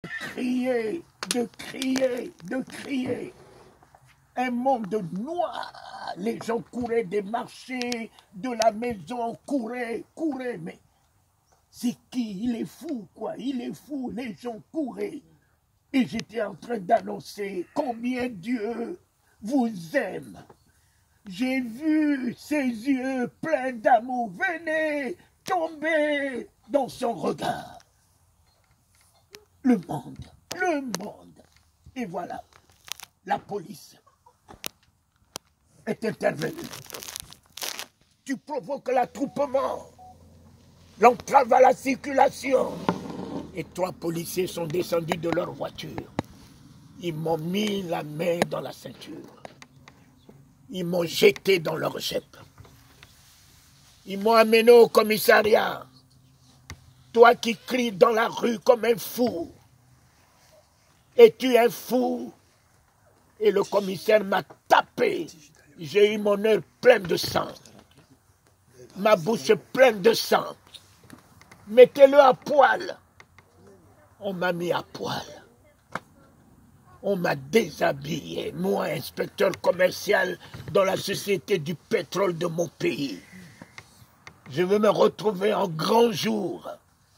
crier, de crier, de crier. Un monde noir. Les gens couraient des marchés, de la maison, couraient, mais c'est qui? Il est fou, quoi. Il est fou. Les gens couraient. Et j'étais en train d'annoncer combien Dieu vous aime. J'ai vu ses yeux pleins d'amour. Venez tomber dans son regard. Le monde. Et voilà, la police est intervenue. Tu provoques l'attroupement, l'entrave à la circulation. Et 3 policiers sont descendus de leur voiture. Ils m'ont mis la main dans la ceinture. Ils m'ont jeté dans leur Jeep. Ils m'ont amené au commissariat. Toi qui cries dans la rue comme un fou. Es-tu un fou? Et le commissaire m'a tapé. J'ai eu mon œil plein de sang. Ma bouche pleine de sang. Mettez-le à poil. On m'a mis à poil. On m'a déshabillé, moi, inspecteur commercial dans la société du pétrole de mon pays. Je veux me retrouver en grand jour,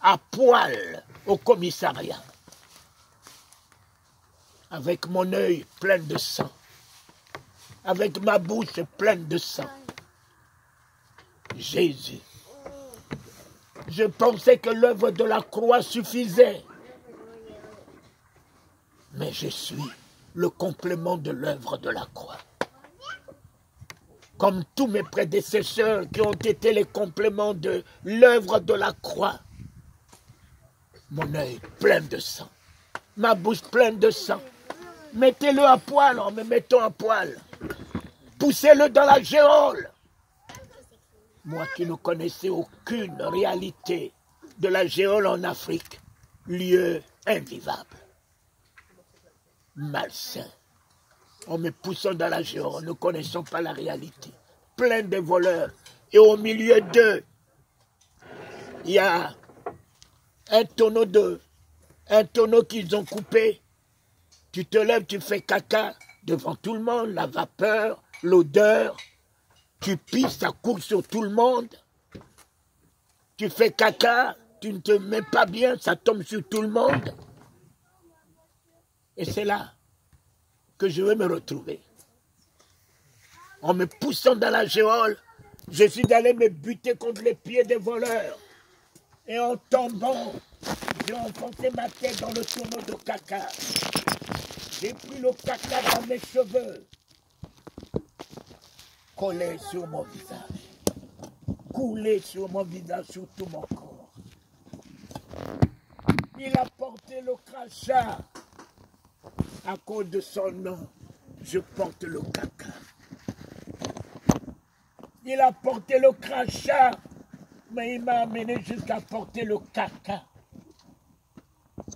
à poil, au commissariat, avec mon œil plein de sang, avec ma bouche pleine de sang. Jésus. Je pensais que l'œuvre de la croix suffisait. Mais je suis le complément de l'œuvre de la croix. Comme tous mes prédécesseurs qui ont été les compléments de l'œuvre de la croix. Mon œil plein de sang. Ma bouche pleine de sang. Mettez-le à poil, en me mettant à poil. Poussez-le dans la géole. Moi qui ne connaissais aucune réalité de la géole en Afrique, lieu invivable. Malsain, en me poussant dans la géole, ne connaissant pas la réalité, plein de voleurs, et au milieu d'eux, il y a un tonneau qu'ils ont coupé. Tu te lèves, tu fais caca devant tout le monde, la vapeur, l'odeur, tu pisses, ça coule sur tout le monde, tu fais caca, tu ne te mets pas bien, ça tombe sur tout le monde. Et c'est là que je vais me retrouver. En me poussant dans la géole, je suis allé me buter contre les pieds des voleurs. Et en tombant, j'ai enfoncé ma tête dans le tonneau de caca. J'ai pris le caca dans mes cheveux, collé sur mon visage, coulé sur mon visage, sur tout mon corps. Il a porté le crachat. À cause de son nom, je porte le caca. Il a porté le crachat, mais il m'a amené jusqu'à porter le caca.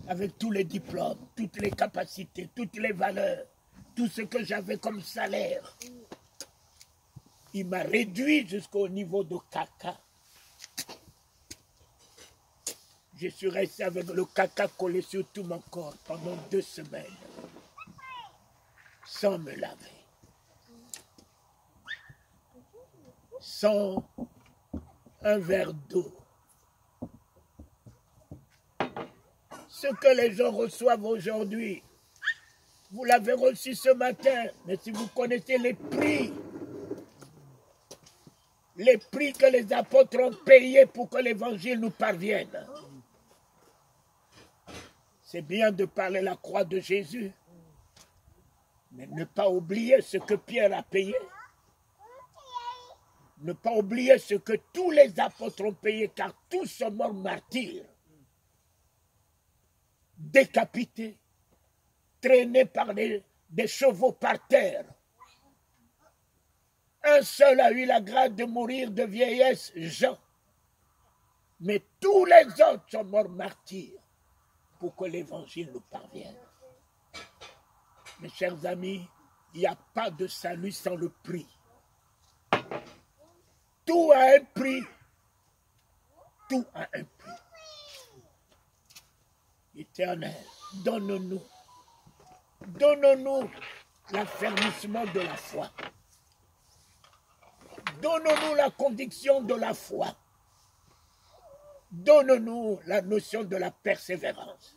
Avec tous les diplômes, toutes les capacités, toutes les valeurs, tout ce que j'avais comme salaire. Il m'a réduit jusqu'au niveau de caca. Je suis resté avec le caca collé sur tout mon corps pendant 2 semaines. Sans me laver. Sans un verre d'eau. Ce que les gens reçoivent aujourd'hui, vous l'avez reçu ce matin, mais si vous connaissez les prix que les apôtres ont payés pour que l'évangile nous parvienne, c'est bien de parler la croix de Jésus, mais ne pas oublier ce que Pierre a payé. Ne pas oublier ce que tous les apôtres ont payé, car tous sont morts martyrs. Décapités, traînés par des chevaux par terre. Un seul a eu la grâce de mourir de vieillesse, Jean. Mais tous les autres sont morts martyrs pour que l'évangile nous parvienne. Mes chers amis, il n'y a pas de salut sans le prix. Tout a un prix. Tout a un prix. Éternel, donne-nous. Donne-nous l'affermissement de la foi. Donne-nous la conviction de la foi. Donne-nous la notion de la persévérance.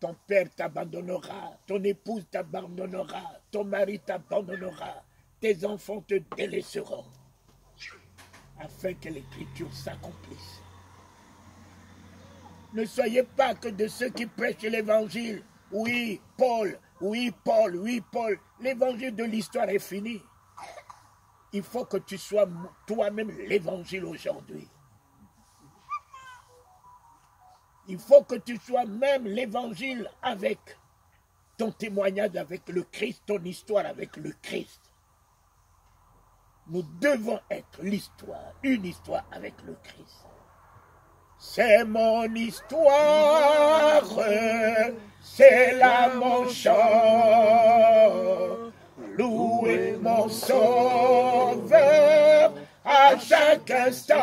Ton père t'abandonnera, ton épouse t'abandonnera, ton mari t'abandonnera, tes enfants te délaisseront, afin que l'écriture s'accomplisse. Ne soyez pas que de ceux qui prêchent l'évangile. Oui, Paul, oui, Paul, oui, Paul. L'évangile de l'histoire est fini. Il faut que tu sois toi-même l'évangile aujourd'hui. Il faut que tu sois même l'évangile avec ton témoignage avec le Christ, ton histoire avec le Christ. Nous devons être l'histoire, une histoire avec le Christ. C'est mon histoire, c'est là mon chant. Louez mon sauveur à chaque instant.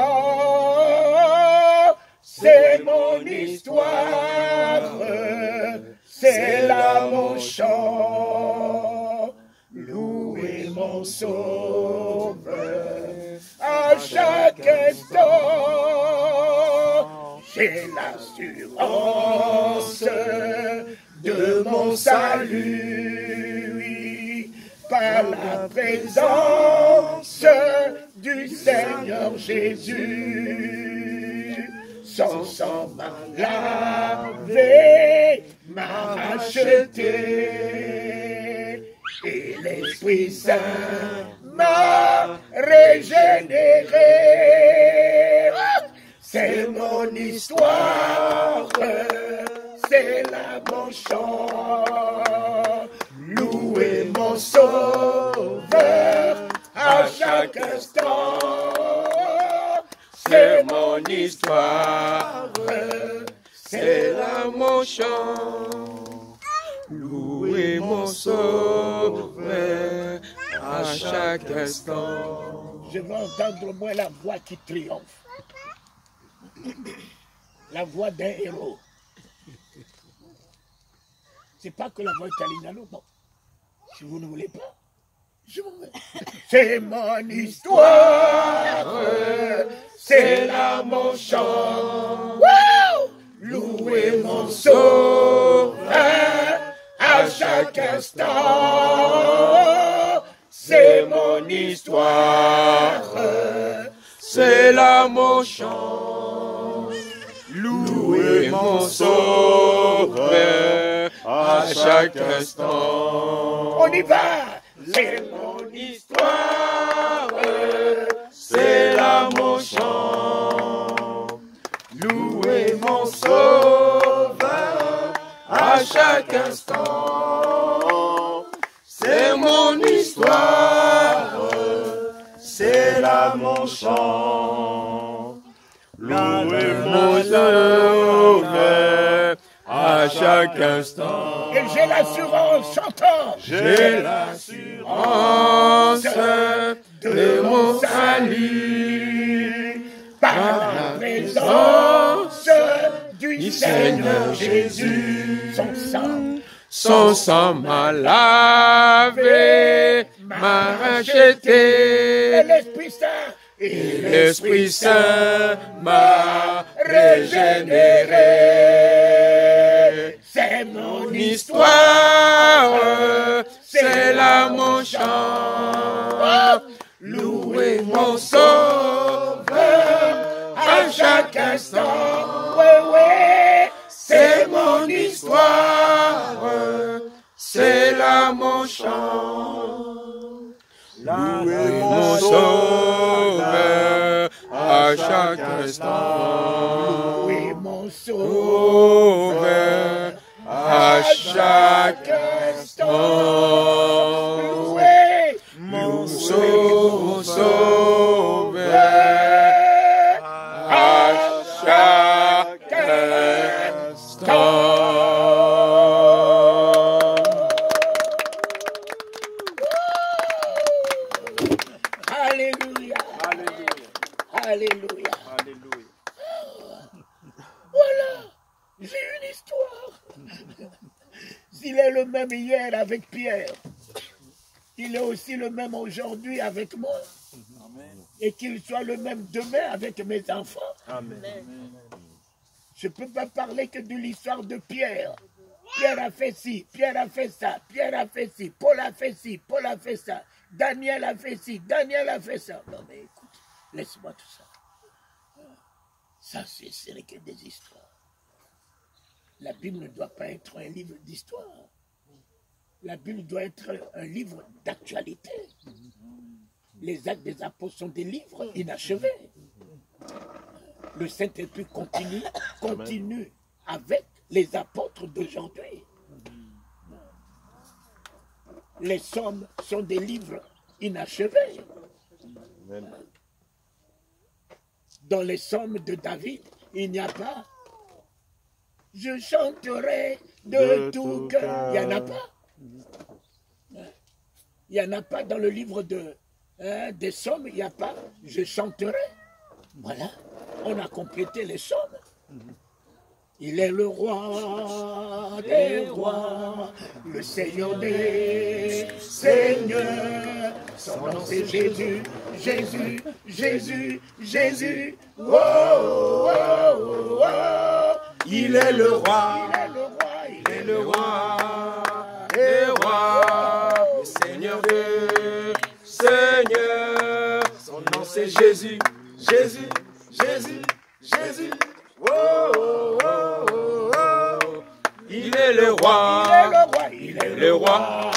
C'est mon histoire, c'est là mon chant. Louez mon sauveur à chaque instant. J'ai l'assurance de mon salut, oui, par la présence du Seigneur Jésus. Son sang m'a lavé, m'a racheté, et l'Esprit Saint m'a régénéré. C'est mon histoire, c'est là mon chant. Louez mon Sauveur à chaque instant. C'est mon histoire, c'est là mon chant. Louez mon Sauveur à chaque instant. Je veux entendre moi la voix qui triomphe. La voix d'un héros. C'est pas que la voix italienne, non. Si vous ne voulez pas, je vous veux. C'est mon histoire, c'est là mon chant. Louez mon Sauveur à chaque instant. C'est mon histoire, c'est là mon chant. Louez mon Sauveur à chaque instant. On y va! C'est mon histoire, c'est là mon chant. Louez mon Sauveur à chaque instant. C'est mon histoire, c'est là mon chant. Louez mon Sauveur à chaque instant. Et j'ai l'assurance, chantant. J'ai l'assurance de mon salut par la présence du Seigneur Jésus. Son sang m'a lavé, m'a racheté. Et l'Esprit Saint. Et l'Esprit Saint m'a régénéré. C'est mon histoire, c'est là mon chant. Louez mon Sauveur à chaque instant. Oui, oui, c'est mon histoire, c'est là mon chant. Louez mon Sauveur à chaque instant. Louez mon Sauveur à chaque instant. Louez mon Sauveur à chaque instant. S'il est le même hier avec Pierre, il est aussi le même aujourd'hui avec moi. Amen. Et qu'il soit le même demain avec mes enfants. Amen. Je ne peux pas parler que de l'histoire de Pierre. Pierre a fait ci, Pierre a fait ça, Pierre a fait ci, Paul a fait ci, Paul a fait ça, Daniel a fait ci, Daniel a fait ça. Non mais écoute, laisse-moi tout ça. Ça, ce n'est que des histoires. La Bible ne doit pas être un livre d'histoire. La Bible doit être un livre d'actualité. Les actes des apôtres sont des livres inachevés. Le Saint-Esprit continue avec les apôtres d'aujourd'hui. Les psaumes sont des livres inachevés. Dans les psaumes de David, il n'y a pas « Je chanterai de tout cœur ». Il n'y en a pas. Il n'y en a pas dans le livre des psaumes, il n'y a pas « Je chanterai ». Voilà, on a complété les psaumes. Il est le roi des rois, le Seigneur des seigneurs. Son nom c'est Jésus, Jésus, Jésus, Jésus. Oh, oh, oh, oh. Il est le roi, il est le roi des rois, le Seigneur des seigneurs. Son nom c'est Jésus, Jésus, Jésus, Jésus. Oh, oh, oh, oh. Il est le roi, il est le roi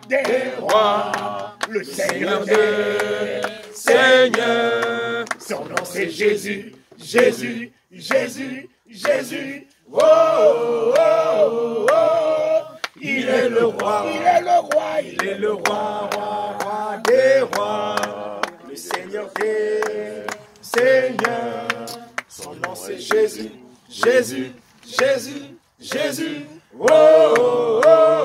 des rois, le Seigneur des seigneurs. Son nom c'est Jésus, Jésus, Jésus, Jésus. Oh, oh, oh, oh. Il est le roi, il est le roi, il est le roi, roi des rois, le Seigneur des seigneurs. Son nom c'est Jésus, Jésus, Jésus, Jésus. Oh, oh,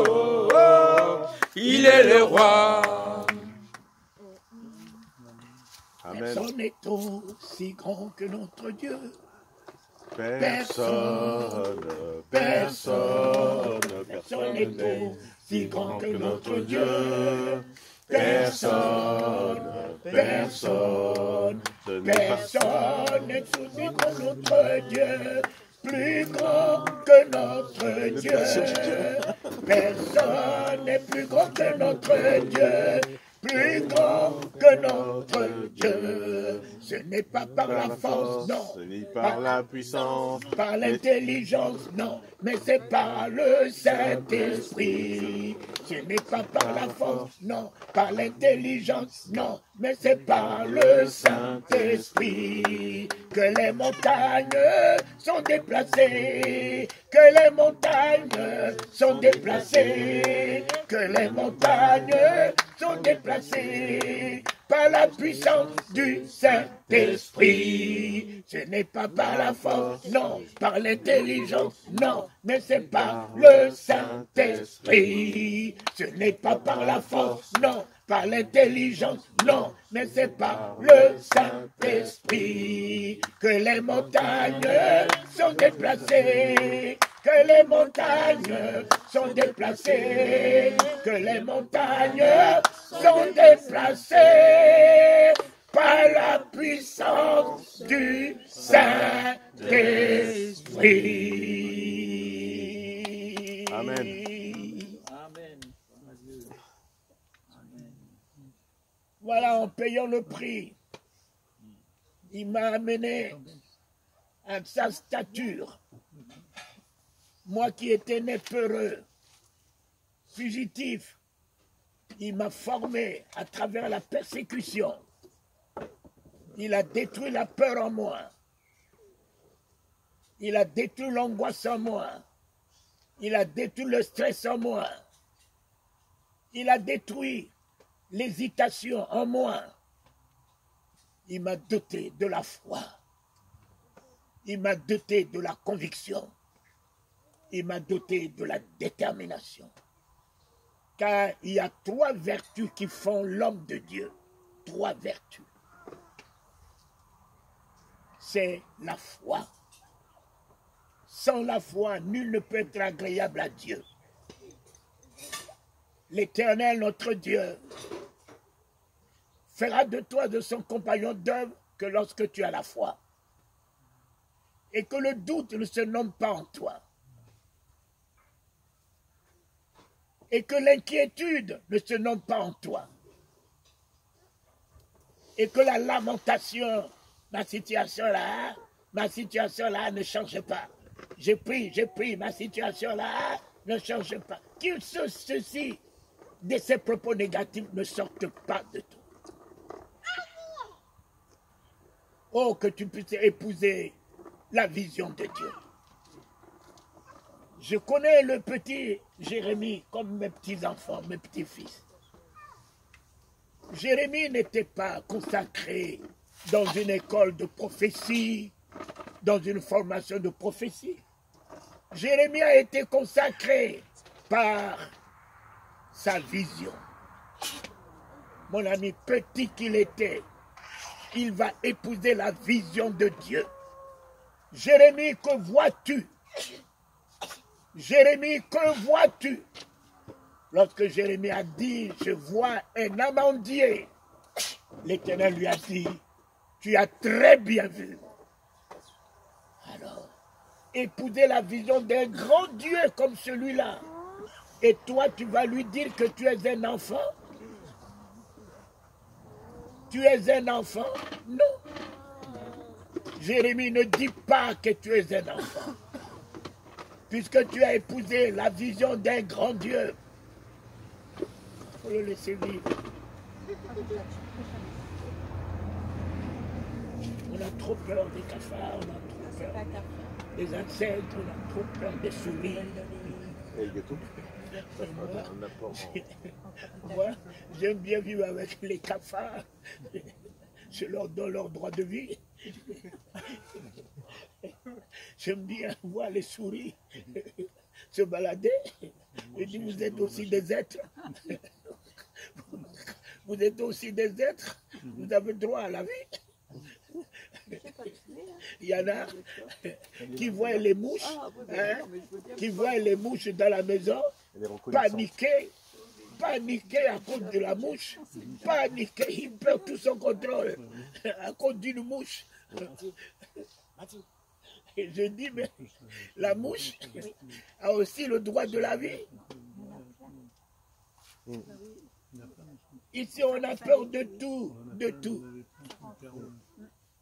oh, oh. Il est le roi. Amen. Personne n'est aussi grand que notre Dieu. Personne n'est aussi grand que notre Dieu. Personne n'est aussi grand que notre Dieu. Plus grand que notre Dieu. Personne n'est plus grand que notre Dieu. Plus grand que notre Dieu. Ce n'est pas par la force, non. Ce n'est par la puissance. Par l'intelligence, non. Mais c'est par le Saint-Esprit. Ce n'est pas par la force, non. Par l'intelligence, non. Mais c'est par le Saint-Esprit que les montagnes sont déplacées. Que les montagnes sont déplacées. Que les montagnes sont déplacées par la puissance du Saint-Esprit. Ce n'est pas par la force, non, par l'intelligence, non, mais c'est par le Saint-Esprit. Ce n'est pas par la force, non, par l'intelligence, non, mais c'est par le Saint-Esprit que les montagnes sont déplacées. Que les montagnes sont déplacées, que les montagnes sont déplacées par la puissance du Saint-Esprit. Amen. Amen. Voilà, en payant le prix, il m'a amené à sa stature. Moi qui étais né peureux, fugitif, il m'a formé à travers la persécution. Il a détruit la peur en moi. Il a détruit l'angoisse en moi. Il a détruit le stress en moi. Il a détruit l'hésitation en moi. Il m'a doté de la foi. Il m'a doté de la conviction. Il m'a doté de la détermination. Car il y a 3 vertus qui font l'homme de Dieu. 3 vertus. C'est la foi. Sans la foi, nul ne peut être agréable à Dieu. l'Éternel, notre Dieu, fera de toi de son compagnon d'œuvre que lorsque tu as la foi. Et que le doute ne se nomme pas en toi. Et que l'inquiétude ne se nomme pas en toi. Et que la lamentation, ma situation là ne change pas. J'ai pris, ma situation là ne change pas. Que ceci, de ces propos négatifs ne sortent pas de toi. Oh, que tu puisses épouser la vision de Dieu. Je connais le petit Jérémie comme mes petits-enfants, mes petits-fils. Jérémie n'était pas consacré dans une école de prophétie, dans une formation de prophétie. Jérémie a été consacré par sa vision. Mon ami, petit qu'il était, il va épouser la vision de Dieu. Jérémie, que vois-tu? Jérémie, que vois-tu? Lorsque Jérémie a dit, je vois un amandier, l'Éternel lui a dit, tu as très bien vu. Alors, épouser la vision d'un grand Dieu comme celui-là, et toi, tu vas lui dire que tu es un enfant? Tu es un enfant? Non. Jérémie ne dit pas que tu es un enfant. Puisque tu as épousé la vision d'un grand Dieu. Il faut le laisser vivre. On a trop peur des cafards, on a trop peur des insectes, on a trop peur des souris. Moi, j'aime bien vivre avec les cafards. Je leur donne leur droit de vie. J'aime bien voir les souris se balader. Je dis, vous êtes aussi des êtres. Vous êtes aussi des êtres. Vous avez droit à la vie. Il y en a qui voient les mouches, qui voient les mouches dans la maison, paniquer à cause de la mouche, paniquer, il perd tout son contrôle à cause d'une mouche. Et je dis, mais la mouche a aussi le droit de la vie. Ici, on a peur de tout, de tout.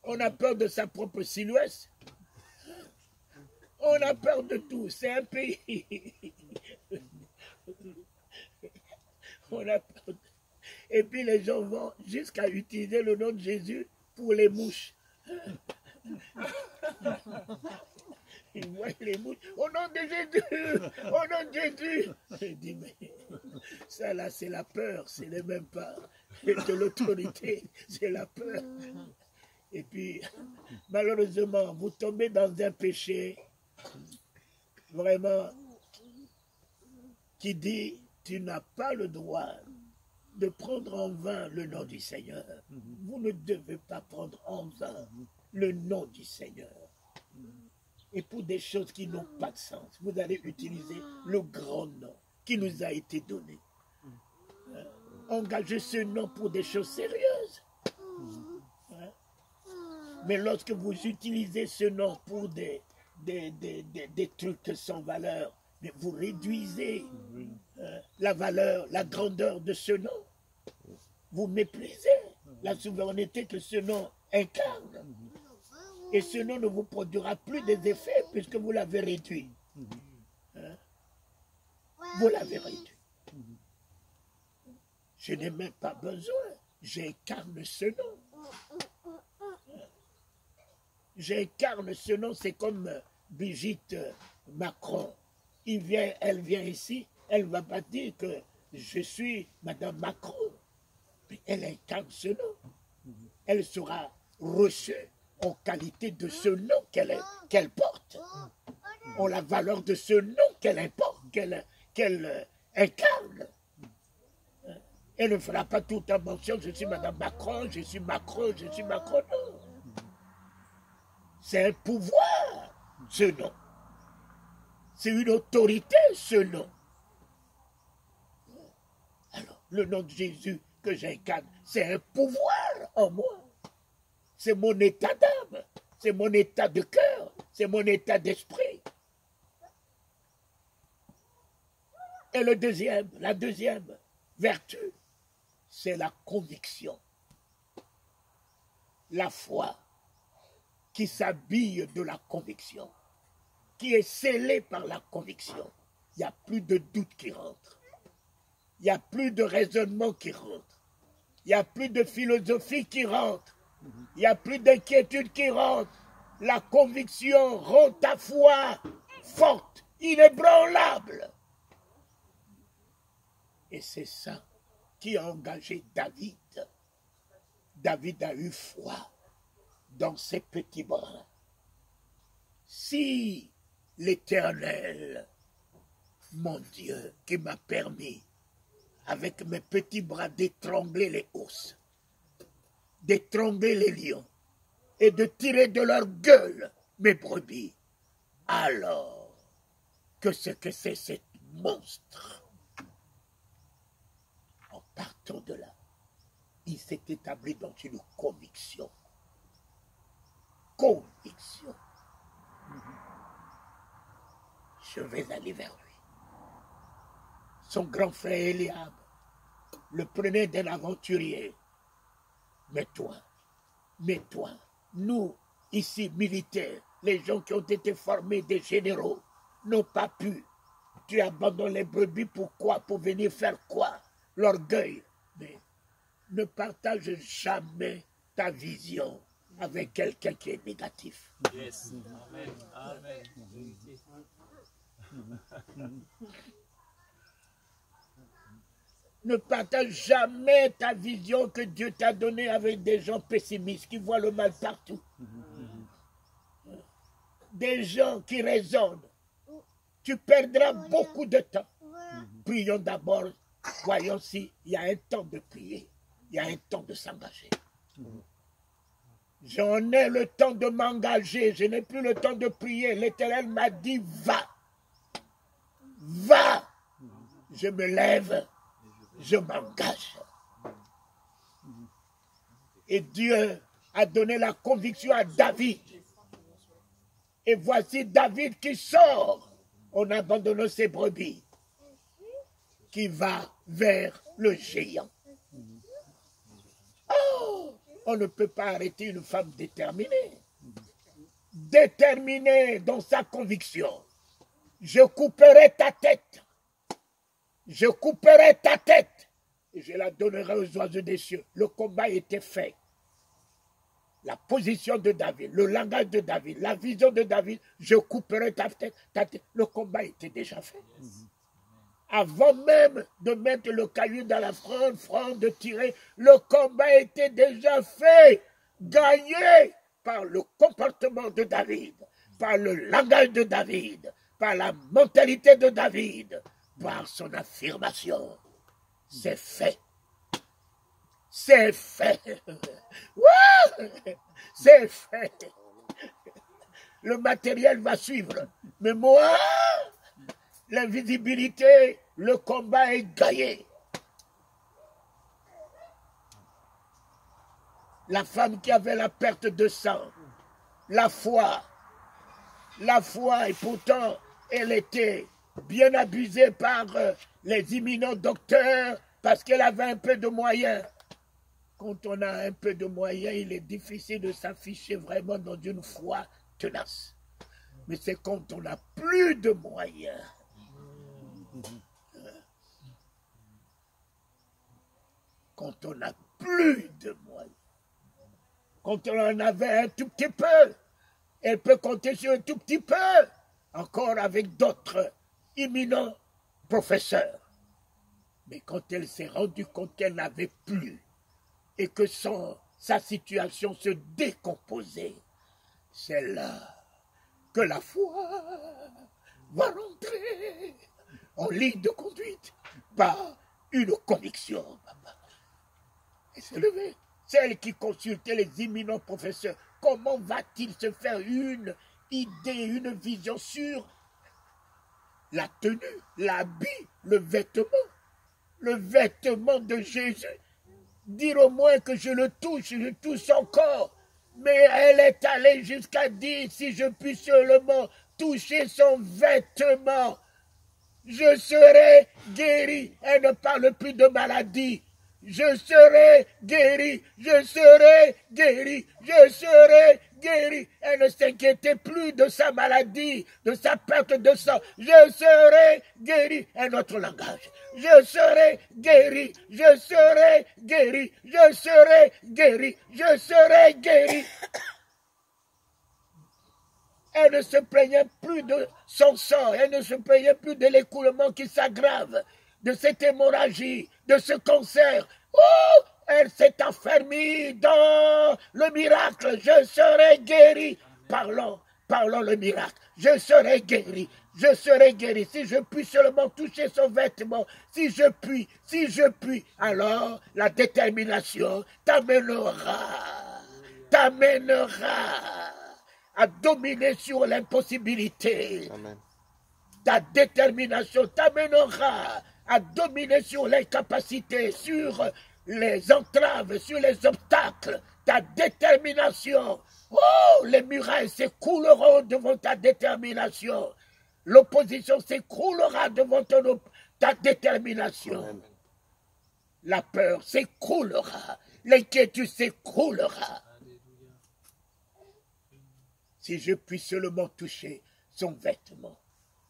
On a peur de sa propre silhouette. On a peur de tout. C'est un pays. On a peur. Et puis les gens vont jusqu'à utiliser le nom de Jésus pour les mouches. Ils voient les mouches. Au nom de Jésus! Au nom de Jésus! Je dis, mais ça là, c'est la peur. C'est les mêmes pas de l'autorité. C'est la peur. Et puis, malheureusement, vous tombez dans un péché vraiment qui dit, tu n'as pas le droit de prendre en vain le nom du Seigneur. Vous ne devez pas prendre en vain le nom du Seigneur. Et pour des choses qui n'ont pas de sens, vous allez utiliser le grand nom qui nous a été donné. Engagez ce nom pour des choses sérieuses. Mais lorsque vous utilisez ce nom pour des trucs sans valeur, mais vous réduisez la valeur, la grandeur de ce nom. Vous méprisez la souveraineté que ce nom incarne. Et ce nom ne vous produira plus des effets puisque vous l'avez réduit. Vous l'avez réduit. Je n'ai même pas besoin. J'incarne ce nom. J'incarne ce nom. C'est comme Brigitte Macron. Elle vient ici. Elle ne va pas dire que je suis Madame Macron. Mais elle incarne ce nom. Elle sera reçue en qualité de ce nom qu'elle porte. En la valeur de ce nom qu'elle importe, qu'elle incarne. Elle ne fera pas tout en mention, je suis Madame Macron, je suis Macron, je suis Macron. Non. C'est un pouvoir, ce nom. C'est une autorité, ce nom. le nom de Jésus que j'incarne, c'est un pouvoir en moi. C'est mon état d'âme, c'est mon état de cœur, c'est mon état d'esprit. Et la deuxième vertu, c'est la conviction. La foi qui s'habille de la conviction, qui est scellée par la conviction. Il n'y a plus de doute qui rentre. Il n'y a plus de raisonnement qui rentre. Il n'y a plus de philosophie qui rentre. Il n'y a plus d'inquiétude qui rentre. La conviction rend ta foi forte, inébranlable. Et c'est ça qui a engagé David. David a eu foi dans ses petits bras. Si l'Éternel, mon Dieu, qui m'a permis, avec mes petits bras, d'étrangler les ours, d'étrangler les lions, et de tirer de leur gueule mes brebis, alors, que c'est cet monstre? En partant de là, il s'est établi dans une conviction. Conviction. Je vais aller vers lui. Son grand frère Eliab le prenait d'un aventurier. Mais toi, nous, ici, militaires, les gens qui ont été formés des généraux, n'ont pas pu. Tu abandonnes les brebis, pourquoi? Pour venir faire quoi? L'orgueil. Mais ne partage jamais ta vision avec quelqu'un qui est négatif. Yes. Amen. Ne partage jamais ta vision que Dieu t'a donnée avec des gens pessimistes qui voient le mal partout. Des gens qui raisonnent. Tu perdras beaucoup de temps. Prions d'abord. Voyons s'il y a un temps de prier. Il y a un temps de s'engager. J'en ai le temps de m'engager. Je n'ai plus le temps de prier. L'Éternel m'a dit, va. Va. Je me lève. Je m'engage. Et Dieu a donné la conviction à David. Et voici David qui sort en abandonnant ses brebis, qui va vers le géant. Oh, on ne peut pas arrêter une femme déterminée. Déterminée dans sa conviction. Je couperai ta tête. Je couperai ta tête. Et je la donnerai aux oiseaux des cieux. Le combat était fait. La position de David, le langage de David, la vision de David, je couperai ta tête. Le combat était déjà fait. Avant même de mettre le caillou dans la fronde, de tirer, le combat était déjà fait, gagné par le comportement de David, par le langage de David, par la mentalité de David, par son affirmation. C'est fait. C'est fait. C'est fait. Le matériel va suivre. Mais moi, l'invisibilité, le combat est gagné. La femme qui avait la perte de sang, la foi, et pourtant, elle était bien abusée par les imminents docteurs parce qu'elle avait un peu de moyens. Quand on a un peu de moyens, il est difficile de s'afficher vraiment dans une foi tenace. Mais c'est quand on n'a plus de moyens. Quand on n'a plus de moyens. Quand on en avait un tout petit peu, elle peut compter sur un tout petit peu, encore avec d'autres éminents professeurs. Mais quand elle s'est rendue compte qu'elle n'avait plus, et que sa situation se décomposait, c'est là que la foi va rentrer en ligne de conduite par une conviction. Et s'est levée. Celle qui consultait les éminents professeurs. Comment va-t-il se faire une idée, une vision sur la tenue, l'habit, le vêtement, le vêtement de Jésus. Dire au moins que je le touche, je touche encore. Mais elle est allée jusqu'à dire, si je puis seulement toucher son vêtement, je serai guéri. Elle ne parle plus de maladie. Je serai guéri, je serai guéri, je serai guéri. Elle ne s'inquiétait plus de sa maladie, de sa perte de sang. Je serai guéri. Un autre langage. Je serai guéri, je serai guéri, je serai guéri, je serai guéri. Elle ne se plaignait plus de son sang, elle ne se plaignait plus de l'écoulement qui s'aggrave, de cette hémorragie, de ce cancer. Oh, elle s'est affermie dans le miracle. Je serai guéri. Parlons le miracle. Je serai guéri. Je serai guéri. Si je puis seulement toucher son vêtement, si je puis, alors la détermination t'amènera à dominer sur l'impossibilité. Amen. Ta détermination t'amènera à dominer sur l'incapacité, sur les entraves, sur les obstacles. Ta détermination. Oh, les murailles s'écrouleront devant ta détermination. L'opposition s'écroulera devant ta détermination. Amen. La peur s'écroulera. L'inquiétude s'écroulera. Si je puis seulement toucher son vêtement.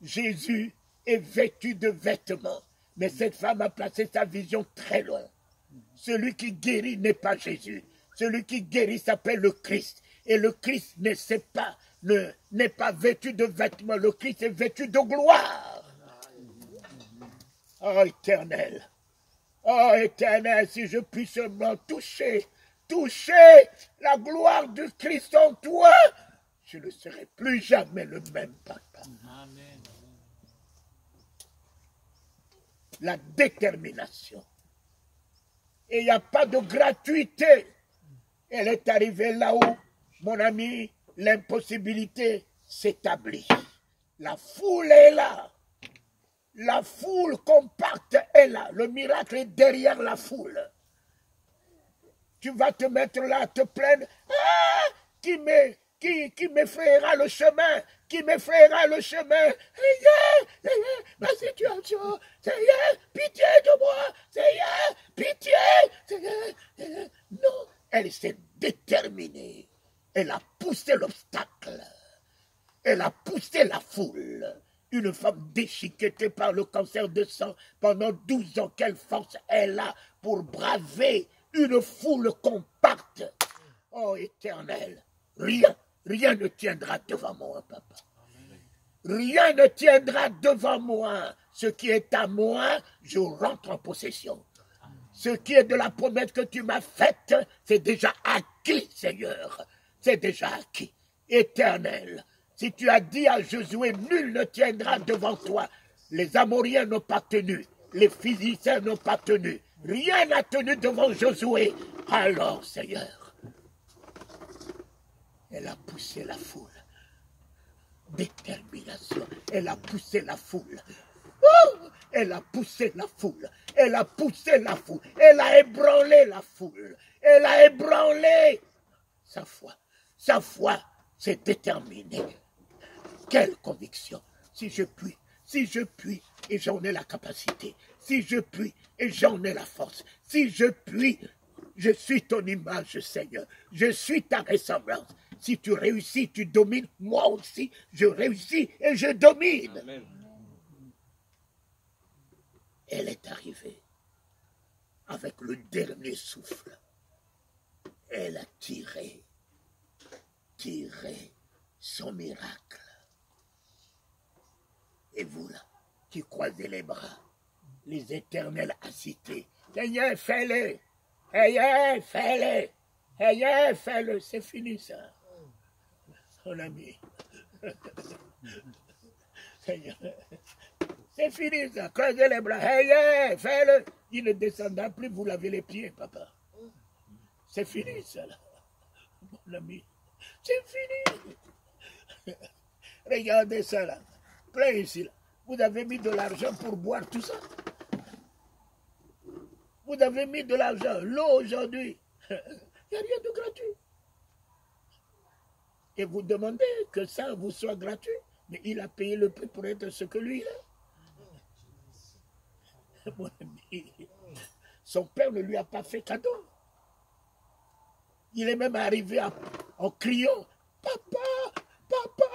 Jésus est vêtu de vêtements. Mais cette femme a placé sa vision très loin. Celui qui guérit n'est pas Jésus. Celui qui guérit s'appelle le Christ. Et le Christ n'est pas vêtu de vêtements. Le Christ est vêtu de gloire. Oh éternel. Oh éternel, si je puis seulement toucher la gloire du Christ en toi, je ne serai plus jamais le même papa. Amen. La détermination. Et il n'y a pas de gratuité. Elle est arrivée là où, mon ami, l'impossibilité s'établit. La foule est là. La foule compacte est là. Le miracle est derrière la foule. Tu vas te mettre là à te plaindre. Ah, qui m'effrayera le chemin, qui m'effrayera le chemin. Seigneur, ma situation, Seigneur, pitié de moi, Seigneur, pitié, Seigneur. Non, elle s'est déterminée. Elle a poussé l'obstacle. Elle a poussé la foule. Une femme déchiquetée par le cancer de sang pendant 12 ans. Quelle force elle a pour braver une foule compacte. Oh, éternel, rien ne tiendra devant moi, papa. Rien ne tiendra devant moi. Ce qui est à moi, je rentre en possession. Ce qui est de la promesse que tu m'as faite, c'est déjà acquis, Seigneur. C'est déjà acquis. Éternel, si tu as dit à Josué, nul ne tiendra devant toi. Les Amoriens n'ont pas tenu. Les Philistins n'ont pas tenu. Rien n'a tenu devant Josué. Alors, Seigneur, elle a poussé la foule. Détermination. Elle a poussé la foule. Oh, elle a poussé la foule. Elle a poussé la foule. Elle a ébranlé la foule. Elle a ébranlé sa foi. Sa foi s'est déterminée. Quelle conviction. Si je puis, et j'en ai la capacité. Si je puis, et j'en ai la force. Si je puis, je suis ton image, Seigneur. Je suis ta ressemblance. Si tu réussis, tu domines. Moi aussi, je réussis et je domine. Amen. Elle est arrivée avec le dernier souffle. Elle a tiré son miracle. Et vous là, qui croisez les bras, les éternels à citer. Seigneur, fais-le. Seigneur, fais-le. Seigneur, fais-le. C'est fini ça. Mon ami. Seigneur. C'est fini ça. Croisez les bras. Seigneur, fais-le. Il ne descendra plus, vous lavez les pieds, papa. C'est fini ça là. Mon ami. C'est fini. Regardez ça là. Plein ici là. Vous avez mis de l'argent pour boire tout ça. Vous avez mis de l'argent. L'eau aujourd'hui, il n'y a rien de gratuit. Et vous demandez que ça vous soit gratuit. Mais il a payé le prix pour être ce que lui est. Mon ami, son père ne lui a pas fait cadeau. Il est même arrivé en criant, « Papa, papa,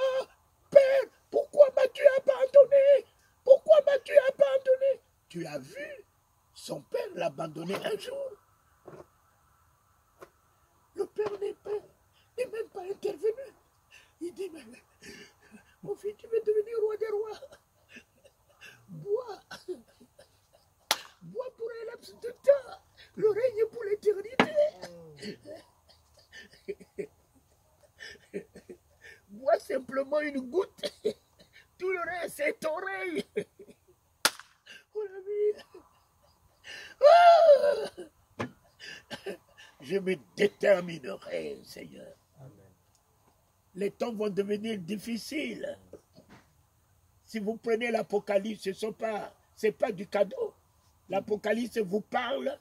père, pourquoi m'as-tu abandonné? Pourquoi m'as-tu abandonné ?» Tu as vu, son père l'abandonner un jour. Le père n'est même pas intervenu. Il dit, mais mon fils, tu veux devenir roi des rois. Bois. Bois pour un laps de temps. Le règne pour l'éternité. Bois simplement une goutte. Tout le reste, c'est oreille. Oh la vie. Je me déterminerai, Seigneur. Amen. Les temps vont devenir difficiles. Si vous prenez l'Apocalypse, ce n'est pas du cadeau. L'Apocalypse vous parle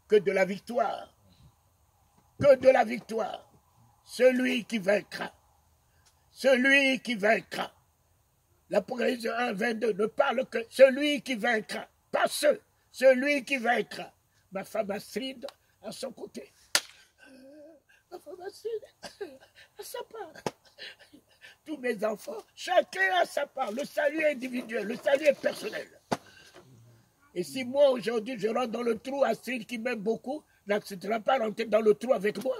que de la victoire. Que de la victoire. Celui qui vaincra. Celui qui vaincra. L'Apocalypse 1, 22 ne parle que celui qui vaincra. Pas celui qui vaincra. Ma femme Astrid à son côté. Ma femme Astrid à sa part. Tous mes enfants, chacun à sa part. Le salut est individuel, le salut est personnel. Et si moi aujourd'hui je rentre dans le trou, Astrid qui m'aime beaucoup, n'acceptera pas rentrer dans le trou avec moi.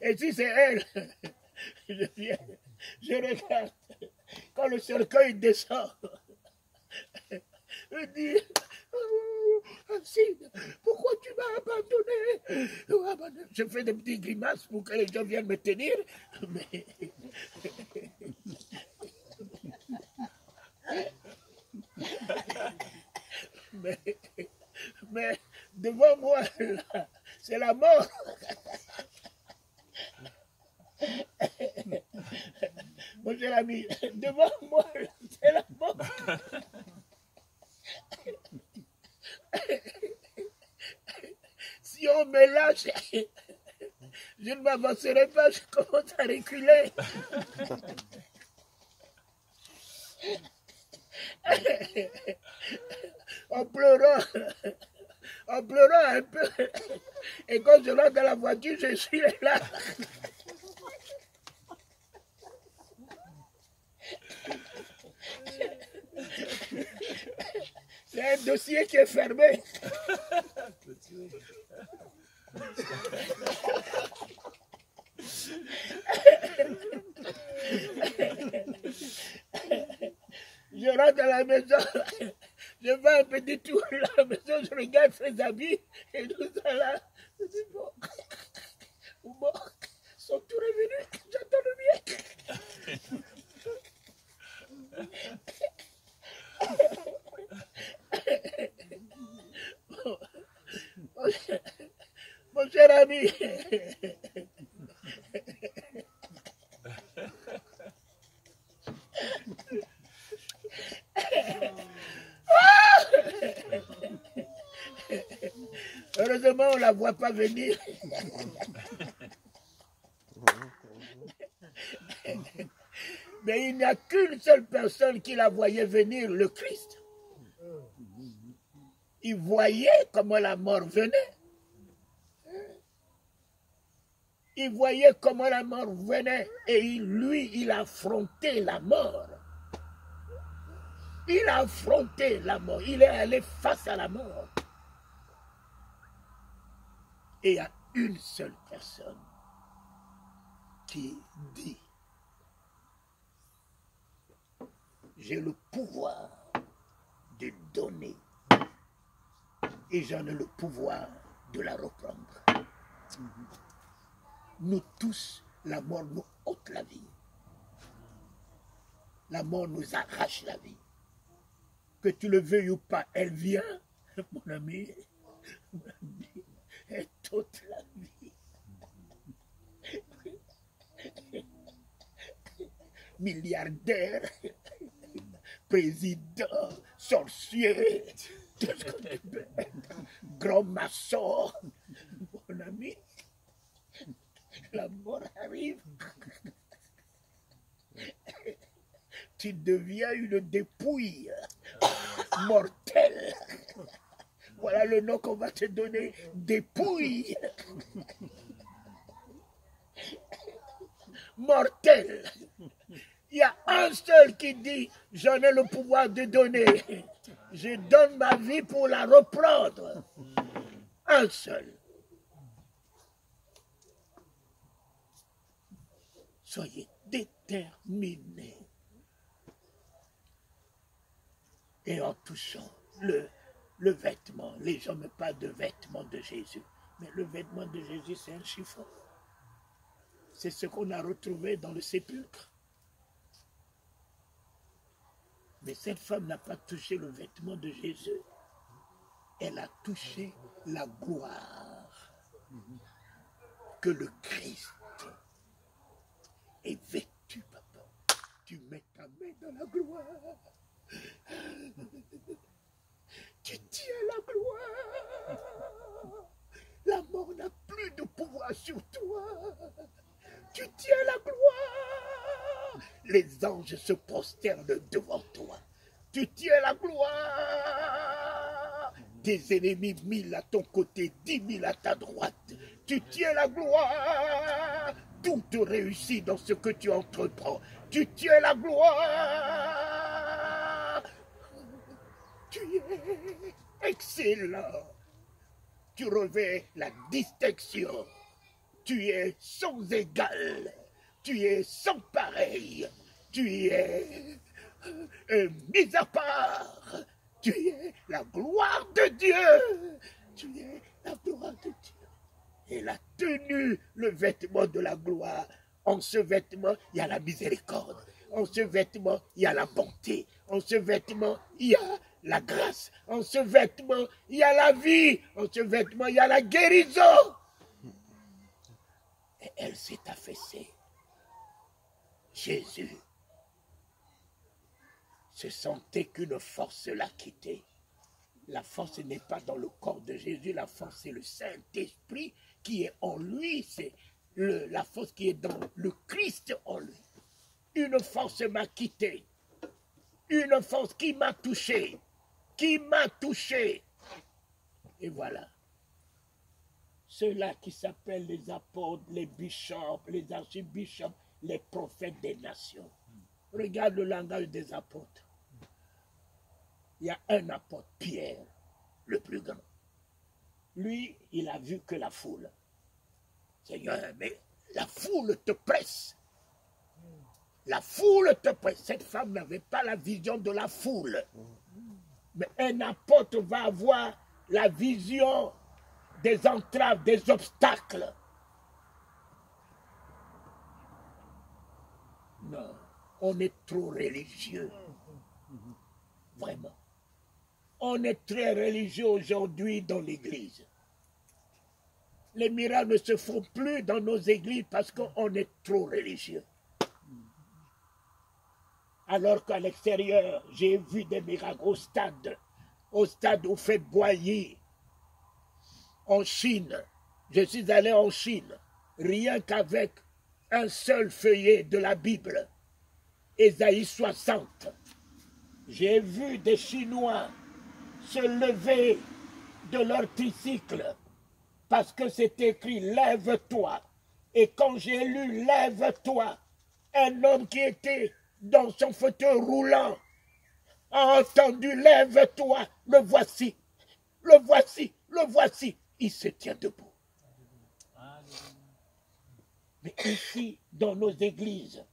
Et si c'est elle, je viens, je regarde, quand le cercueil descend, je dis, oh, Astrid, pourquoi tu m'as abandonné? Je fais des petites grimaces pour que les gens viennent me tenir, mais devant moi, c'est la mort. Mon cher ami, devant moi, c'est la mort. Si on me lâche, je ne m'avancerai pas, je commence à reculer. En pleurant un peu. Et quand je rentre dans la voiture, je suis là. C'est un dossier qui est fermé. Je rentre à la maison, je vais un petit tour à la maison, je regarde ses habits et tout ça là. Je dis bon, ils sont tous revenus, j'attends le mien. Mon cher ami, heureusement, on ne la voit pas venir. Mais il n'y a qu'une seule personne qui la voyait venir, le Christ. Il voyait comment la mort venait. Il voyait comment la mort venait et il affrontait la mort. Il a affronté la mort. Il est allé face à la mort. Et il y a une seule personne qui dit: j'ai le pouvoir de donner et j'en ai le pouvoir de la reprendre. Nous tous, la mort nous ôte la vie. La mort nous arrache la vie. Que tu le veuilles ou pas, elle vient, mon ami, elle t'ôte la vie. Milliardaire, président, sorcier, Grand maçon, mon ami, la mort arrive. Tu deviens une dépouille mortelle. Voilà le nom qu'on va te donner, dépouille mortelle. Il y a un seul qui dit, j'en ai le pouvoir de donner. Je donne ma vie pour la reprendre. Un seul. Soyez déterminés. Et en touchant le vêtement, les gens ne parlent de vêtements de Jésus. Mais le vêtement de Jésus, c'est un chiffon. C'est ce qu'on a retrouvé dans le sépulcre. Mais cette femme n'a pas touché le vêtement de Jésus. Elle a touché la gloire que le Christ est vêtu, papa. Tu mets ta main dans la gloire. Tu tiens la gloire. La mort n'a plus de pouvoir sur toi. Tu tiens la gloire. Les anges se prosternent devant toi. Tu tiens la gloire. Tes ennemis 1000 à ton côté, 10 000 à ta droite. Tu tiens la gloire. Tout te réussit dans ce que tu entreprends. Tu tiens la gloire. Tu es excellent. Tu revêts la distinction. Tu es sans égal, tu es sans pareil, tu es mis à part, tu es la gloire de Dieu, tu es la gloire de Dieu. Elle a tenu le vêtement de la gloire. En ce vêtement, il y a la miséricorde. En ce vêtement, il y a la bonté. En ce vêtement, il y a la grâce. En ce vêtement, il y a la vie. En ce vêtement, il y a la guérison. Et elle s'est affaissée. Jésus se sentait qu'une force l'a quitté. La force n'est pas dans le corps de Jésus, la force c'est le Saint-Esprit qui est en lui, c'est la force qui est dans le Christ en lui. Une force m'a quitté, une force qui m'a touché, Et voilà. Ceux-là qui s'appellent les apôtres, les bishops, les archibishops, les prophètes des nations. Regarde le langage des apôtres. Il y a un apôtre, Pierre, le plus grand. Lui, il a vu que la foule. Seigneur, mais la foule te presse. La foule te presse. Cette femme n'avait pas la vision de la foule. Mais un apôtre va avoir la vision des entraves, des obstacles. Non, on est trop religieux. Vraiment. On est très religieux aujourd'hui dans l'église. Les miracles ne se font plus dans nos églises parce qu'on est trop religieux. Alors qu'à l'extérieur, j'ai vu des miracles au stade où fait Boyer, en Chine. Je suis allé en Chine, rien qu'avec un seul feuillet de la Bible, Ésaïe 60. J'ai vu des Chinois se lever de leur tricycle parce que c'est écrit « Lève-toi ». Et quand j'ai lu « Lève-toi », un homme qui était dans son fauteuil roulant a entendu « Lève-toi », le voici, le voici, le voici. Il se tient debout. Mais ici, dans nos églises,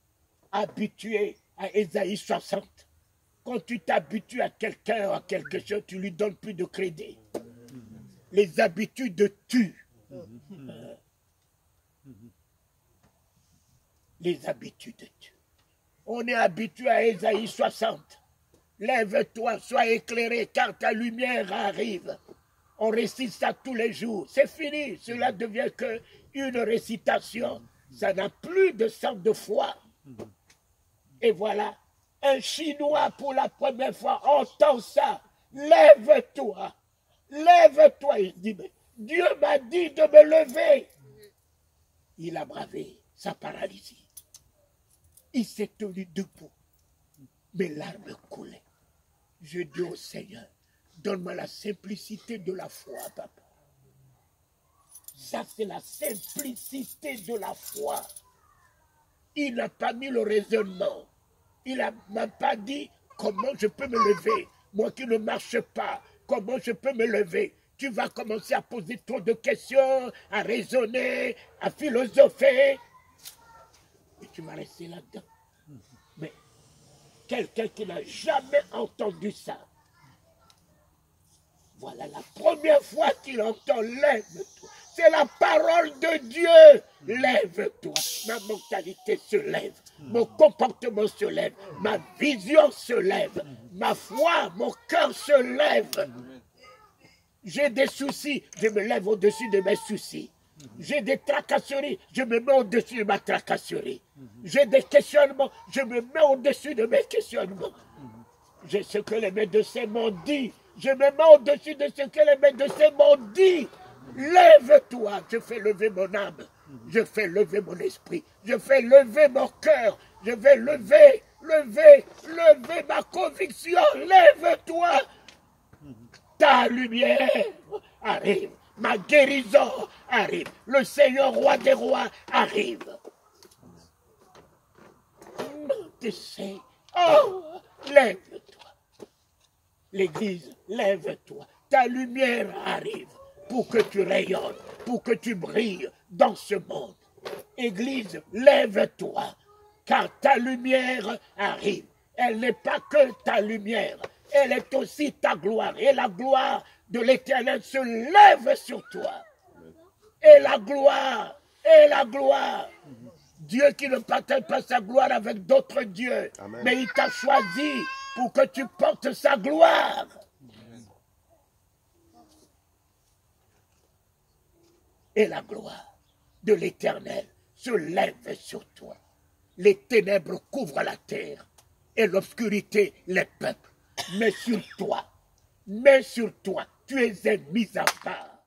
habitués à Ésaïe 60, quand tu t'habitues à quelqu'un ou à quelque chose, tu ne lui donnes plus de crédit. Les habitudes tuent. Les habitudes tuent. On est habitué à Ésaïe 60. Lève-toi, sois éclairé, car ta lumière arrive. On récite ça tous les jours. C'est fini. Cela devient qu'une récitation. Ça n'a plus de sens de foi. Et voilà, un Chinois pour la première fois entend ça. Lève-toi. Lève-toi. Il dit, mais Dieu m'a dit de me lever. Il a bravé sa paralysie. Il s'est tenu debout. Mes larmes coulaient. Je dis au Seigneur, donne-moi la simplicité de la foi, papa. Ça, c'est la simplicité de la foi. Il n'a pas mis le raisonnement. Il ne m'a pas dit comment je peux me lever. Moi qui ne marche pas, comment je peux me lever? Tu vas commencer à poser trop de questions, à raisonner, à philosopher. Et tu vas rester là-dedans. Mais quelqu'un qui n'a jamais entendu ça, voilà la première fois qu'il entend, lève-toi. C'est la parole de Dieu. Lève-toi. Ma mentalité se lève. Mon comportement se lève. Ma vision se lève. Ma foi, mon cœur se lève. J'ai des soucis, je me lève au-dessus de mes soucis. J'ai des tracasseries, je me mets au-dessus de ma tracasserie. J'ai des questionnements, je me mets au-dessus de mes questionnements. J'ai ce que les médecins m'ont dit. Je me mets au-dessus de ce que les médecins m'ont dit. Lève-toi, je fais lever mon âme. Je fais lever mon esprit. Je fais lever mon cœur. Je vais lever ma conviction. Lève-toi. Ta lumière arrive. Ma guérison arrive. Le Seigneur roi des rois arrive. Oh, lève-toi. L'Église, lève-toi. Ta lumière arrive pour que tu rayonnes, pour que tu brilles dans ce monde. Église, lève-toi, car ta lumière arrive. Elle n'est pas que ta lumière, elle est aussi ta gloire. Et la gloire de l'Éternel se lève sur toi. Et la gloire, Dieu qui ne partage pas sa gloire avec d'autres dieux. Amen. Mais il t'a choisi pour que tu portes sa gloire. Et la gloire de l'Éternel se lève sur toi. Les ténèbres couvrent la terre et l'obscurité les peuples. Mais sur toi, tu es mis à part.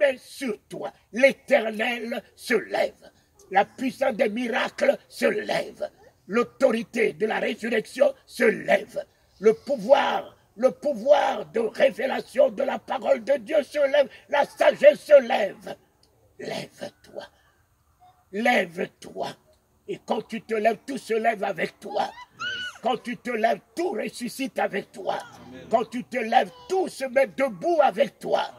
Mais sur toi, l'Éternel se lève. La puissance des miracles se lève. L'autorité de la résurrection se lève. Le pouvoir de révélation de la parole de Dieu se lève. La sagesse se lève. Lève-toi. Lève-toi. Et quand tu te lèves, tout se lève avec toi. Quand tu te lèves, tout ressuscite avec toi. Quand tu te lèves, tout se met debout avec toi.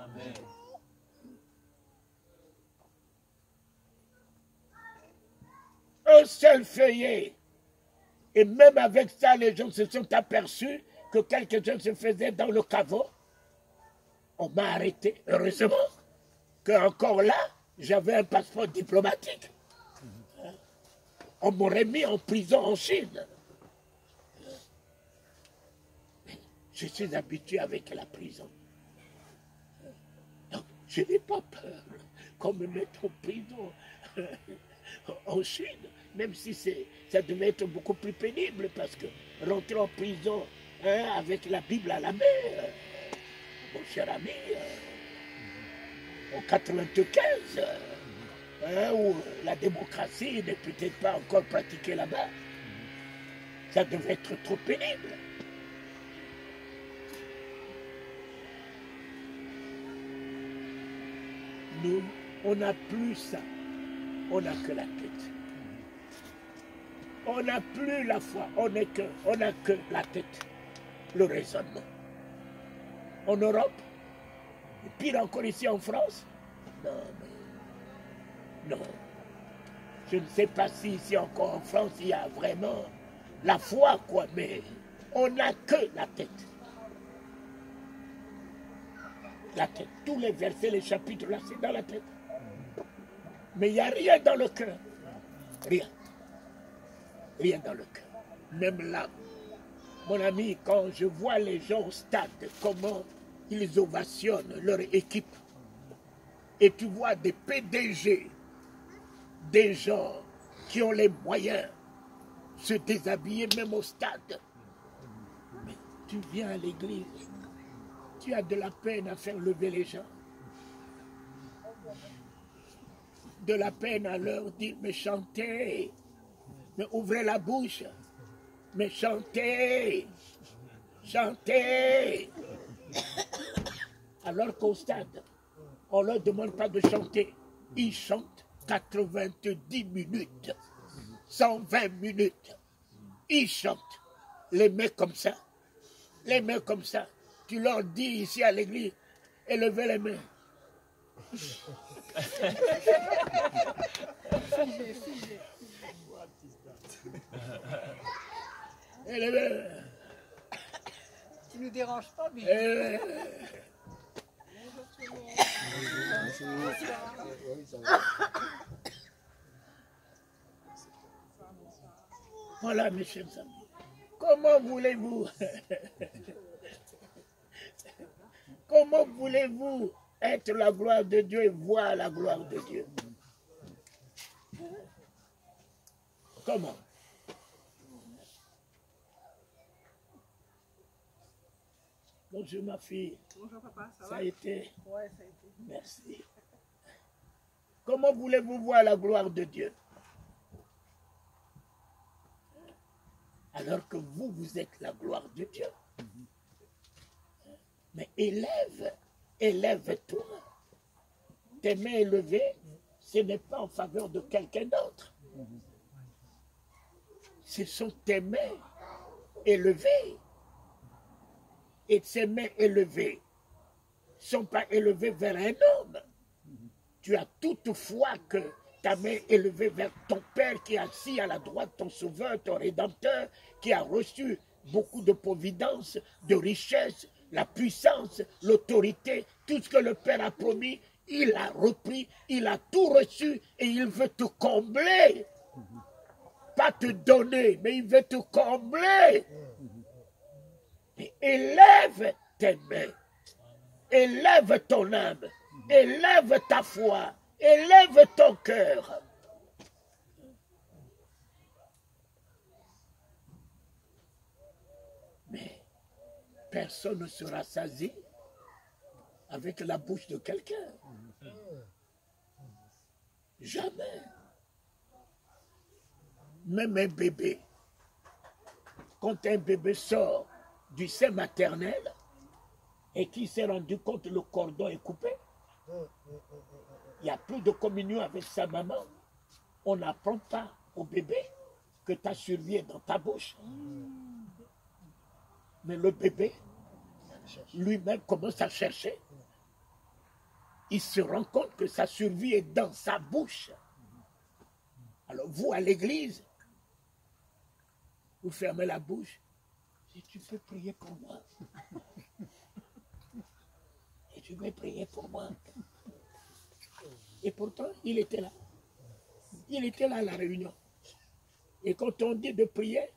Un seul feuillet. Et même avec ça, les gens se sont aperçus que quelque chose se faisait dans le caveau. On m'a arrêté, heureusement, qu'encore là, j'avais un passeport diplomatique. On m'aurait mis en prison en Chine. Je suis habitué avec la prison. Donc, je n'ai pas peur qu'on me mette en prison en Chine, même si ça devait être beaucoup plus pénible, parce que rentrer en prison avec la Bible à la main, mon cher ami, en 95, où la démocratie n'est peut-être pas encore pratiquée là-bas, ça devait être trop pénible. Nous, on n'a plus ça. On n'a que la tête. On n'a plus la foi. On n'a que la tête. Le raisonnement. En Europe, et pire encore ici en France, non. Je ne sais pas si ici encore en France, il y a vraiment la foi, quoi, mais on n'a que la tête. La tête. Tous les versets, les chapitres, là, c'est dans la tête. Mais il n'y a rien dans le cœur. Rien. Rien dans le cœur. Même là, mon ami, quand je vois les gens au stade, comment ils ovationnent leur équipe, et tu vois des PDG, des gens qui ont les moyens, se déshabiller même au stade. Mais tu viens à l'église, Tu as de la peine à faire lever les gens. De la peine à leur dire, mais chantez, mais ouvrez la bouche, mais chantez, chantez. Alors qu'au stade, on ne leur demande pas de chanter. Ils chantent 90 minutes, 120 minutes. Ils chantent, les mains comme ça, les mains comme ça. Tu leur dis ici à l'église, élevez les mains. Tu nous déranges pas, mais... Voilà, mes chers amis. Comment voulez-vous comment voulez-vous être la gloire de Dieu et voir la gloire de Dieu? Comment? Bonjour ma fille. Bonjour papa, ça va? Ça a été? Ouais, ça a été. Merci. Comment voulez-vous voir la gloire de Dieu? Alors que vous, vous êtes la gloire de Dieu. Mais élève-toi. Tes mains élevées, ce n'est pas en faveur de quelqu'un d'autre. Ce sont tes mains élevées. Et ces mains élevées ne sont pas élevées vers un homme. Tu as toutefois que ta main élevée vers ton Père qui est assis à la droite, ton Sauveur, ton Rédempteur, qui a reçu beaucoup de providence, de richesse, la puissance, l'autorité, tout ce que le Père a promis, il a repris, il a tout reçu et il veut te combler. Pas te donner, mais il veut te combler. Et élève tes mains, élève ton âme, élève ta foi, élève ton cœur. Mais personne ne sera rassasie avec la bouche de quelqu'un. Jamais. Même un bébé, quand un bébé sort du sein maternel et qui s'est rendu compte que le cordon est coupé, il n'y a plus de communion avec sa maman. On n'apprend pas au bébé que ta survie est dans ta bouche. Mais le bébé, lui-même commence à chercher. Il se rend compte que sa survie est dans sa bouche. Alors vous, à l'église, vous fermez la bouche. Si tu peux prier pour moi. Et tu veux prier pour moi. Et pourtant, il était là. Il était là à la réunion. Et quand on dit de prier,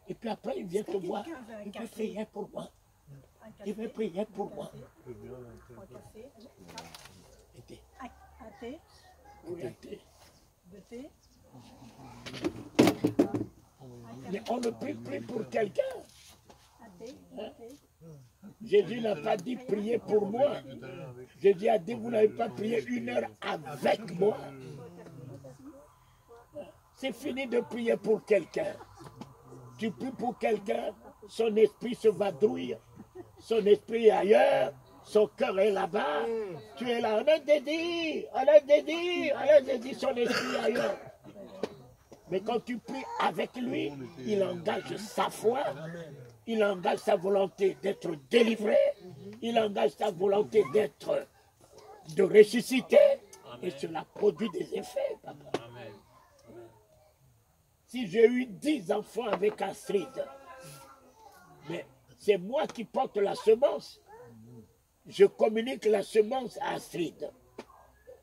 et puis après, il vient te voir. Il veut prier pour moi. Il veut prier pour moi. Un café. Et thé. Un thé. Oui, un thé. De thé. Mais on ne prie plus pour quelqu'un. Un thé. Hein? Jésus n'a pas dit prier pour moi. Jésus a dit vous n'avez pas prié 1 heure avec moi. C'est fini de prier pour quelqu'un. Tu pries pour quelqu'un, son esprit se vadrouille, son esprit est ailleurs, son cœur est là-bas. Tu es là, on a dédié, son esprit est ailleurs. Mais quand tu pries avec lui, il engage sa foi, il engage sa volonté d'être délivré, il engage sa volonté de ressusciter, et cela produit des effets, papa. Si j'ai eu 10 enfants avec Astrid, mais c'est moi qui porte la semence, je communique la semence à Astrid.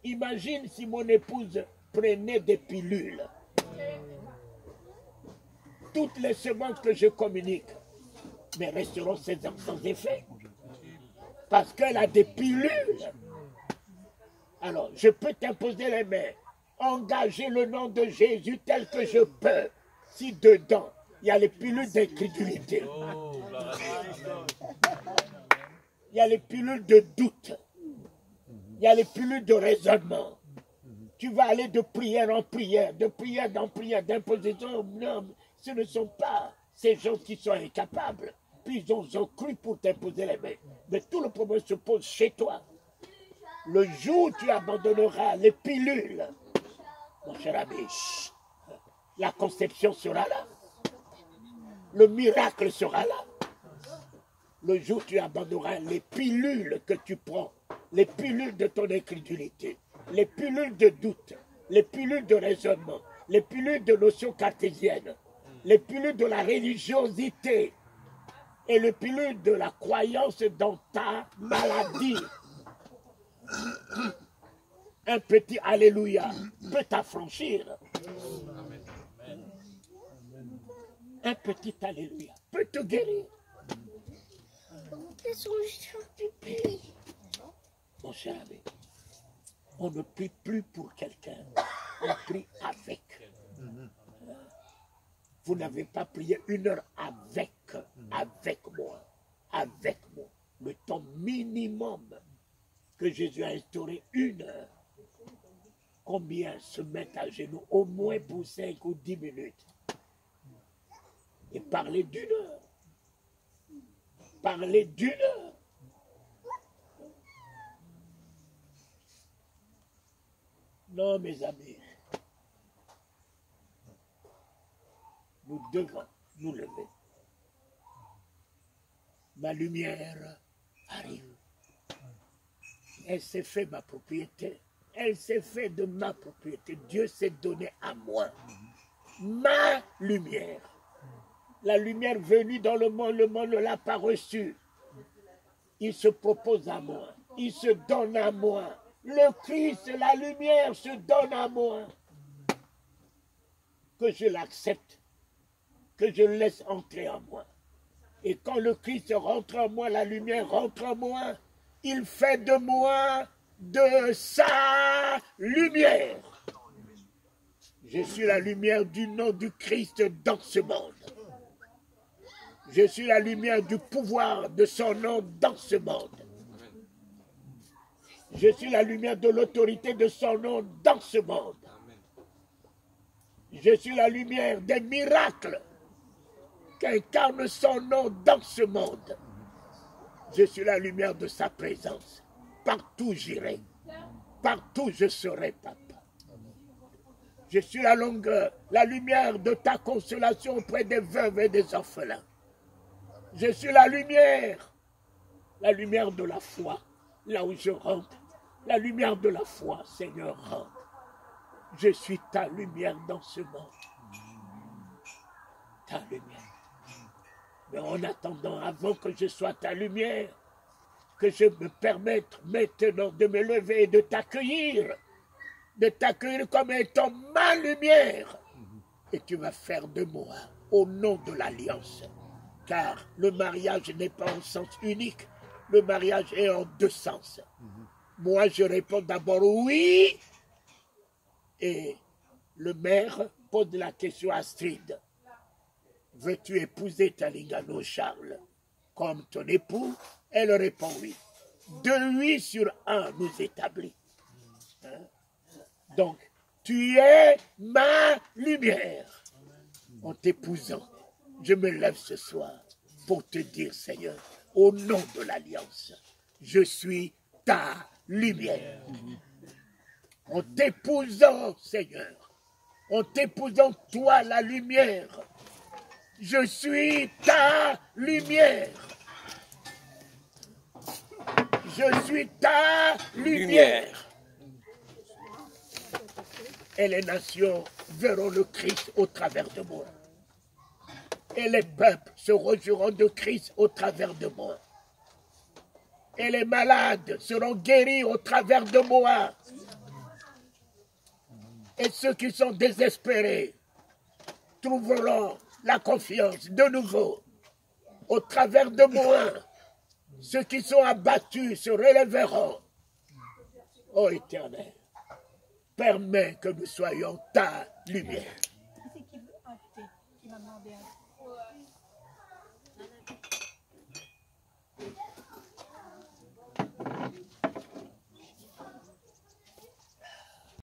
Imagine si mon épouse prenait des pilules. Toutes les semences que je communique, mais resteront sans effet. Parce qu'elle a des pilules. Alors, je peux t'imposer les mains. Engager le nom de Jésus tel que je peux. Si dedans, il y a les pilules d'incrédulité. Il y a les pilules de doute. Il y a les pilules de raisonnement. Tu vas aller de prière en prière, de prière en prière, d'imposition. Non, ce ne sont pas ces gens qui sont incapables. Puis ils ont cru pour t'imposer les mains. Mais tout le problème se pose chez toi. Le jour où tu abandonneras les pilules, mon cher ami, la conception sera là. Le miracle sera là. Le jour où tu abandonneras les pilules que tu prends, les pilules de ton incrédulité, les pilules de doute, les pilules de raisonnement, les pilules de notions cartésiennes, les pilules de la religiosité et les pilules de la croyance dans ta maladie. Un petit alléluia peut t'affranchir. Un petit alléluia peut te guérir. Mon cher ami, on ne prie plus pour quelqu'un, on prie avec. Vous n'avez pas prié 1 heure avec moi. Le temps minimum que Jésus a instauré, 1 heure. Combien se mettent à genoux, au moins pour 5 ou 10 minutes, et parler d'1 heure. Parler d'1 heure. Non, mes amis, nous devons nous lever. Ma lumière arrive. Elle s'est fait ma propriété. Elle s'est fait de ma propriété. Dieu s'est donné à moi. Ma lumière. La lumière venue dans le monde ne l'a pas reçue. Il se propose à moi. Il se donne à moi. Le Christ, la lumière, se donne à moi. Que je l'accepte. Que je laisse entrer en moi. Et quand le Christ rentre en moi, la lumière rentre en moi, il fait de moi de sa lumière. Je suis la lumière du nom du Christ dans ce monde. Je suis la lumière du pouvoir de son nom dans ce monde. Je suis la lumière de l'autorité de son nom dans ce monde. Je suis la lumière des miracles qu'incarne son nom dans ce monde. Je suis la lumière de sa présence. Partout j'irai. Partout je serai, papa. Je suis la longueur, la lumière de ta consolation auprès des veuves et des orphelins. Je suis la lumière de la foi, là où je rentre. La lumière de la foi, Seigneur, rentre. Je suis ta lumière dans ce monde. Ta lumière. Mais en attendant, avant que je sois ta lumière, que je me permette maintenant de me lever et de t'accueillir comme étant ma lumière. Et tu vas faire de moi, au nom de l'alliance, car le mariage n'est pas en sens unique, le mariage est en 2 sens. Moi, je réponds d'abord oui, et le maire pose la question à Astrid. Veux-tu épouser Talingano Charles comme ton époux? Elle répond oui. 2 oui sur 1 nous établit. Donc, tu es ma lumière. En t'épousant, je me lève ce soir pour te dire, Seigneur, au nom de l'alliance, je suis ta lumière. En t'épousant, Seigneur, en t'épousant, toi, la lumière, je suis ta lumière. Je suis ta lumière. Et les nations verront le Christ au travers de moi. Et les peuples se réjouiront de Christ au travers de moi. Et les malades seront guéris au travers de moi. Et ceux qui sont désespérés trouveront la confiance de nouveau au travers de moi. Ceux qui sont abattus se relèveront. Ô Éternel, permets que nous soyons ta lumière. Qui c'est qui veut? Ah, qui m'a demandé un